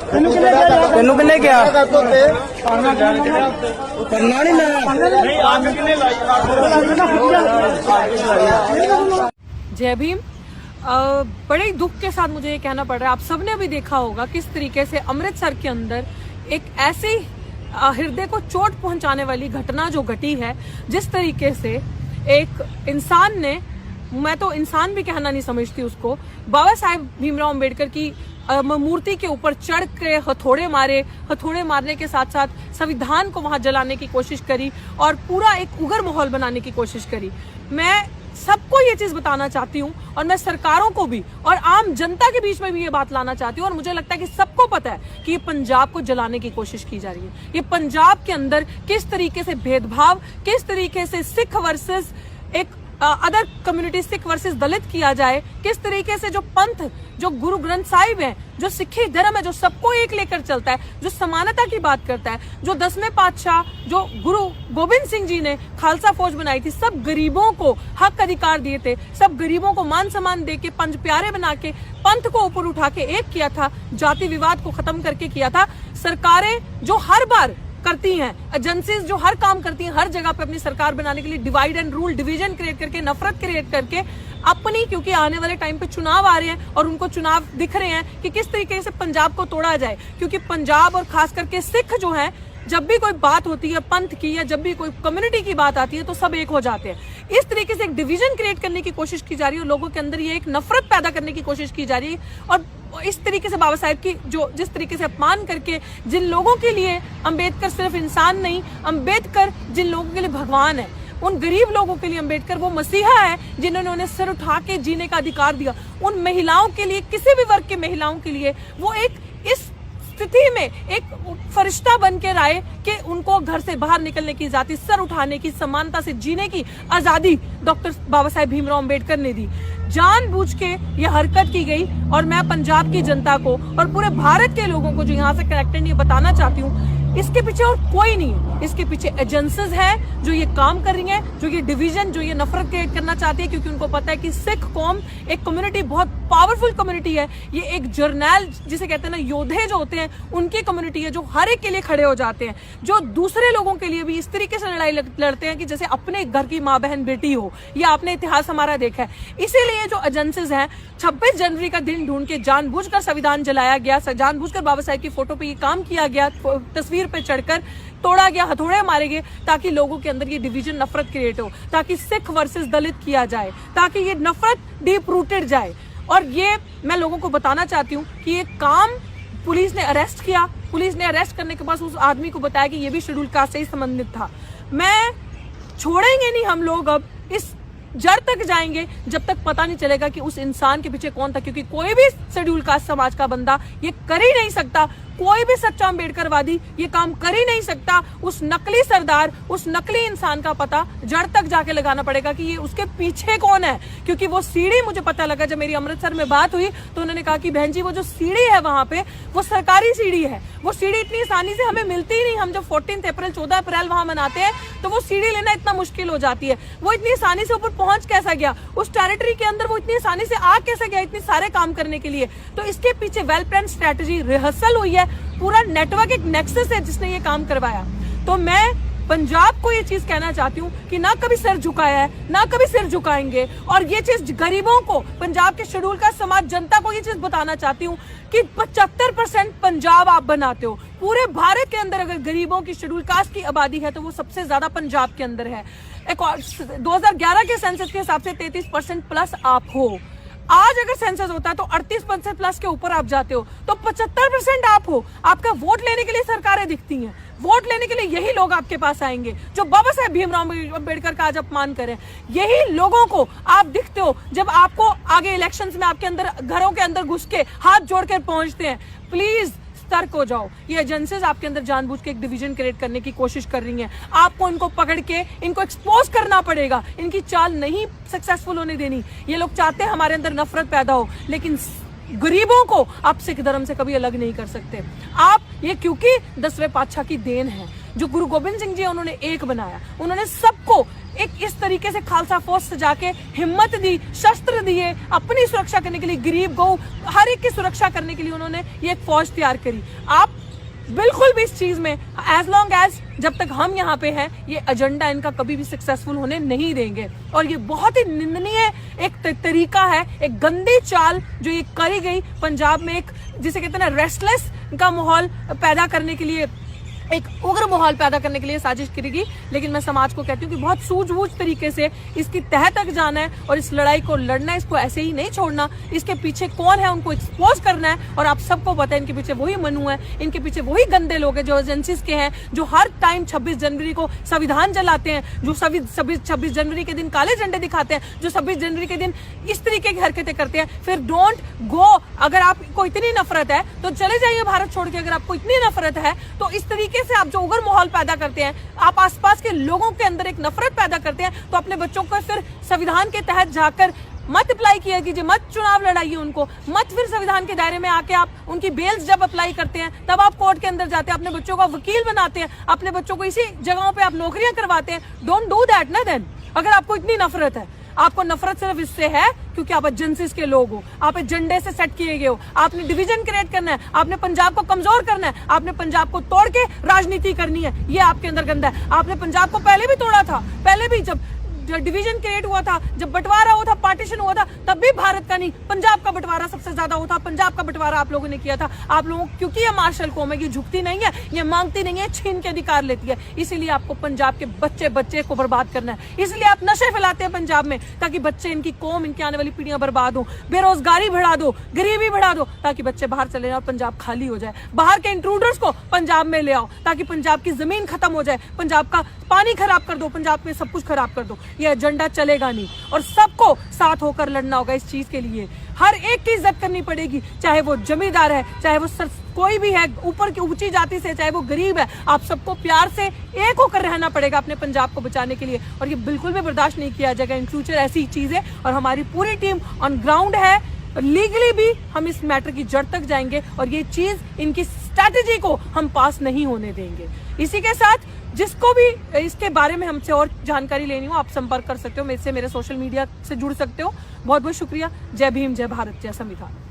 तेनू किन्ने क्या जय भीम। बड़े दुख के साथ मुझे ये कहना पड़ रहा है, आप सबने अभी देखा होगा किस तरीके से अमृतसर के अंदर एक ऐसी हृदय को चोट पहुंचाने वाली घटना जो घटी है, जिस तरीके से एक इंसान ने, मैं तो इंसान भी कहना नहीं समझती उसको, बाबा साहेब भीमराव अंबेडकर की मूर्ति के ऊपर चढ़ के हथौड़े मारे, हथौड़े मारने के साथ साथ संविधान को वहां जलाने की कोशिश करी और पूरा एक उग्र माहौल बनाने की कोशिश करी। मैं सबको ये चीज बताना चाहती हूँ और मैं सरकारों को भी और आम जनता के बीच में भी ये बात लाना चाहती हूँ, और मुझे लगता है कि सबको पता है कि ये पंजाब को जलाने की कोशिश की जा रही है। ये पंजाब के अंदर किस तरीके से भेदभाव, किस तरीके से सिख वर्सेस एक अदर कम्युनिटी, सिख वर्सेस दलित किया जाए, किस तरीके से जो पंथ, जो गुरु ग्रंथ साहिब है, जो सिखी धर्म है, जो सबको एक लेकर चलता है, जो समानता की बात करता है, जो 10वें पातशाह, जो गुरु गोबिंद सिंह जी ने खालसा फौज बनाई थी, सब गरीबों को हक अधिकार दिए थे, सब गरीबों को मान सम्मान दे के, पंच प्यारे बना के, पंथ को ऊपर उठा के एक किया था, जाति विवाद को खत्म करके किया था। सरकारें जो हर बार करती हैं, एजेंसीज जो हर काम करती हैं, हर जगह पे अपनी सरकार बनाने के लिए divide and rule, division create करके, नफरत क्रिएट करके अपनी, क्योंकि आने वाले टाइम पे चुनाव आ रहे हैं और उनको चुनाव दिख रहे हैं कि किस तरीके से पंजाब को तोड़ा जाए, क्योंकि पंजाब और खास करके सिख जो है, जब भी कोई बात होती है पंथ की या जब भी कोई कम्युनिटी की बात आती है तो सब एक हो जाते हैं। इस तरीके से एक डिवीजन क्रिएट करने की कोशिश की जा रही है, लोगों के अंदर ये एक नफरत पैदा करने की कोशिश की जा रही है, और इस तरीके से बाबा साहेब की जो जिस तरीके से अपमान करके, जिन लोगों के लिए अंबेडकर सिर्फ इंसान नहीं, अंबेडकर जिन लोगों के लिए भगवान है, उन गरीब लोगों के लिए अंबेडकर वो मसीहा है जिन्होंने उन्हें सिर उठा के जीने का अधिकार दिया। उन महिलाओं के लिए, किसी भी वर्ग के महिलाओं के लिए वो एक इस स्थिति में एक फरिश्ता बन के आए कि उनको घर से बाहर निकलने की आजादी, सर उठाने की, समानता से जीने की आजादी डॉक्टर बाबा साहेब भीमराव अंबेडकर ने दी। जानबूझ के ये हरकत की गई, और मैं पंजाब की जनता को और पूरे भारत के लोगों को जो यहाँ से कनेक्टेड ये बताना चाहती हूँ, इसके पीछे और कोई नहीं है, इसके पीछे एजेंसीज हैं जो ये काम कर रही हैं, जो ये डिवीजन, जो ये नफरत क्रिएट करना चाहती है, क्योंकि उनको पता है कि सिख कौम एक कम्युनिटी, बहुत पावरफुल कम्युनिटी है, ये एक जर्नैल जिसे कहते हैं ना, योद्धे जो होते हैं उनकी कम्युनिटी है, जो हर एक के लिए खड़े हो जाते हैं, जो दूसरे लोगों के लिए भी इस तरीके से लड़ाई लड़ते हैं कि जैसे अपने घर की माँ बहन बेटी हो, या आपने इतिहास हमारा देखा है। इसीलिए जो एजेंसीज हैं, 26 जनवरी का दिन ढूंढ के जानबूझकर संविधान जलाया गया, जानबूझकर बाबा साहेब की फोटो पे ये काम किया गया, तस्वीर पे चढ़कर तोड़ा गया, हथौड़े मारे गए, ताकि लोगों के अंदर ये डिवीजन, नफरत क्रिएट हो, ताकि सिख वर्सेस दलित किया जाए, ताकि ये नफरत डीप रूटेड जाए। और ये मैं लोगों को बताना चाहती हूँ कि ये काम पुलिस ने अरेस्ट किया, पुलिस ने अरेस्ट करने के बाद उस आदमी को बताया कि ये भी शेड्यूल कास्ट से ही संबंधित था। मैं छोड़ेंगे नहीं, हम लोग अब इस जड़ तक जाएंगे जब तक पता नहीं चलेगा कि उस इंसान के पीछे कौन था, क्योंकि कोई भी शेड्यूल कास्ट समाज का बंदा ये कर ही नहीं सकता, कोई भी सच्चा अंबेडकरवादी ये काम कर ही नहीं सकता। उस नकली सरदार, उस नकली इंसान का पता जड़ तक जाके लगाना पड़ेगा कि ये उसके पीछे कौन है, क्योंकि वो सीढ़ी, मुझे पता लगा जब मेरी अमृतसर में बात हुई तो उन्होंने कहा कि बहन जी वो जो सीढ़ी है वहां पे, वो सरकारी सीढ़ी है, वो सीढ़ी इतनी आसानी से हमें मिलती ही नहीं। हम जब 14 अप्रैल 14 अप्रैल वहां मनाते हैं तो वो सीढ़ी लेना इतना मुश्किल हो जाती है। वो इतनी आसानी से ऊपर पहुंच कैसा गया, उस टेरिटरी के अंदर वो इतनी आसानी से आ कैसे गया, इतने सारे काम करने के लिए। तो इसके पीछे वेल प्लान स्ट्रेटेजी, रिहर्सल हुई है, पूरा नेटवर्क, एक नेक्सस है जिसने ये काम करवाया। तो मैं पंजाब को ये चीज कहना चाहती हूँ कि ना कभी सिर झुकाया है, ना कभी सिर झुकाएंगे। और ये चीज गरीबों को, पंजाब के शेड्यूल कास्ट समाज जनता को ये चीज बताना चाहती हूँ कि 75% पंजाब आप बनाते हो। पूरे भारत के अंदर अगर गरीबों की, शेड्यूल कास्ट की आबादी है तो वो सबसे ज्यादा पंजाब के अंदर है। 2011 के सेंसस के हिसाब से 33% प्लस आप हो। आज अगर सेंसस होता है तो 38% प्लस के ऊपर आप जाते हो, तो 75% आप हो। आपका वोट लेने के लिए सरकारें दिखती हैं, वोट लेने के लिए यही लोग आपके पास आएंगे जो बाबा साहेब भीमराव अम्बेडकर का आज अपमान करें। यही लोगों को आप दिखते हो जब आपको आगे इलेक्शंस में आपके अंदर, घरों के अंदर घुस के हाथ जोड़ कर पहुंचते हैं। प्लीज सतर्क हो जाओ। ये एजेंसीज आपके अंदर जानबूझ के एक डिवीजन क्रिएट करने की कोशिश कर रही हैं। आपको इनको पकड़ के इनको एक्सपोज करना पड़ेगा। इनकी चाल नहीं सक्सेसफुल होने देनी। ये लोग चाहते हैं हमारे अंदर नफरत पैदा हो, लेकिन गरीबों को आप सिख धर्म से कभी अलग नहीं कर सकते। आप ये क्योंकि 10वें पातशाह की देन है, जो गुरु गोबिंद सिंह जी उन्होंने एक बनाया। उन्होंने सबको एक इस तरीके से खालसा फौज सजा के हिम्मत दी, शस्त्र दिए, अपनी सुरक्षा करने के लिए, गरीब गौ हर एक की सुरक्षा करने के लिए उन्होंने ये एक फौज तैयार करी। आप बिल्कुल भी इस चीज में एज लॉन्ग एज जब तक हम यहाँ पे हैं, ये एजेंडा इनका कभी भी सक्सेसफुल होने नहीं देंगे। और ये बहुत ही निंदनीय एक तरीका है, एक गंदी चाल जो ये करी गई पंजाब में, एक जिसे कहते हैं ना रेस्टलेस का माहौल पैदा करने के लिए, एक उग्र माहौल पैदा करने के लिए साजिश करेगी। लेकिन मैं समाज को कहती हूँ कि बहुत सूझबूझ तरीके से इसकी तह तक जाना है और इस लड़ाई को लड़ना है। इसको ऐसे ही नहीं छोड़ना। इसके पीछे कौन है उनको एक्सपोज करना है। और आप सबको पता है इनके पीछे वही मनु है, इनके पीछे वही गंदे लोग हैं जो एजेंसीज के हैं, जो हर टाइम 26 जनवरी को संविधान जलाते हैं, जो 26 जनवरी के दिन काले झंडे दिखाते हैं, जो 26 जनवरी के दिन इस तरीके की हरकतें करते हैं। फिर डोंट गो। अगर आपको इतनी नफरत है तो चले जाइए भारत छोड़ के। अगर आपको इतनी नफरत है तो इस तरीके से आप जो उग्र माहौल पैदा करते हैं, आप आसपास के लोगों के अंदर एक नफरत पैदा करते हैं, तो अपने बच्चों को फिर संविधान के तहत जाकर मत अप्लाई किया कीजिए, मत चुनाव लड़ाइए उनको, मत फिर संविधान के दायरे में आके आप उनकी बेल्स जब अप्लाई करते हैं तब आप कोर्ट के अंदर जाते हैं, अपने बच्चों को वकील बनाते हैं, अपने बच्चों को इसी जगहों पे आप नौकरियां करवाते हैं। डोंट डू दैट ना देन। अगर आपको इतनी नफरत है, आपको नफरत सिर्फ इससे है क्योंकि आप एजेंसीज के लोग हो, आप एजेंडे से सेट किए गए हो। आपने डिवीजन क्रिएट करना है, आपने पंजाब को कमजोर करना है, आपने पंजाब को तोड़ के राजनीति करनी है। ये आपके अंदर गंदा है। आपने पंजाब को पहले भी तोड़ा था, पहले भी जब डिवीजन क्रिएट हुआ था, जब बंटवारा हुआ था, पार्टीशन हुआ था, तब भी भारत का नहीं पंजाब का बंटवारा सबसे ज्यादा हुआ था। पंजाब का बंटवारा आप लोगों ने किया था। आप लोगों क्योंकि ये मार्शल कौम है, ये झुकती नहीं है, ये मांगती नहीं है, छीन के अधिकार लेती है। इसीलिए आपको पंजाब के बच्चे को बर्बाद करना है। इसलिए आप नशे फैलाते हैं पंजाब में, ताकि बच्चे, इनकी कौम, इनकी आने वाली पीढ़ियां बर्बाद हो। बेरोजगारी बढ़ा दो, गरीबी बढ़ा दो, ताकि बच्चे बाहर चले जाए और पंजाब खाली हो जाए। बाहर के इंट्रूडर्स को पंजाब में ले आओ ताकि पंजाब की जमीन खत्म हो जाए, पंजाब का पानी खराब कर दो, पंजाब में सब कुछ खराब कर दो। ये एजेंडा चलेगा नहीं और सबको साथ होकर लड़ना होगा इस चीज के लिए। हर एक की इज्जत करनी पड़ेगी, चाहे वो जमींदार है, चाहे वो कोई भी है ऊपर की ऊंची जाति से, चाहे वो गरीब है। आप सबको प्यार से एक होकर रहना पड़ेगा अपने पंजाब को बचाने के लिए। और ये बिल्कुल भी बर्दाश्त नहीं किया जाएगा इन फ्यूचर ऐसी चीजें। और हमारी पूरी टीम ऑन ग्राउंड है, लीगली भी हम इस मैटर की जड़ तक जाएंगे और ये चीज, इनकी स्ट्रैटेजी को हम पास नहीं होने देंगे। इसी के साथ जिसको भी इसके बारे में हमसे और जानकारी लेनी हो, आप संपर्क कर सकते हो मेरे से, मेरे सोशल मीडिया से जुड़ सकते हो। बहुत बहुत शुक्रिया। जय भीम, जय भारत, जय संविधान।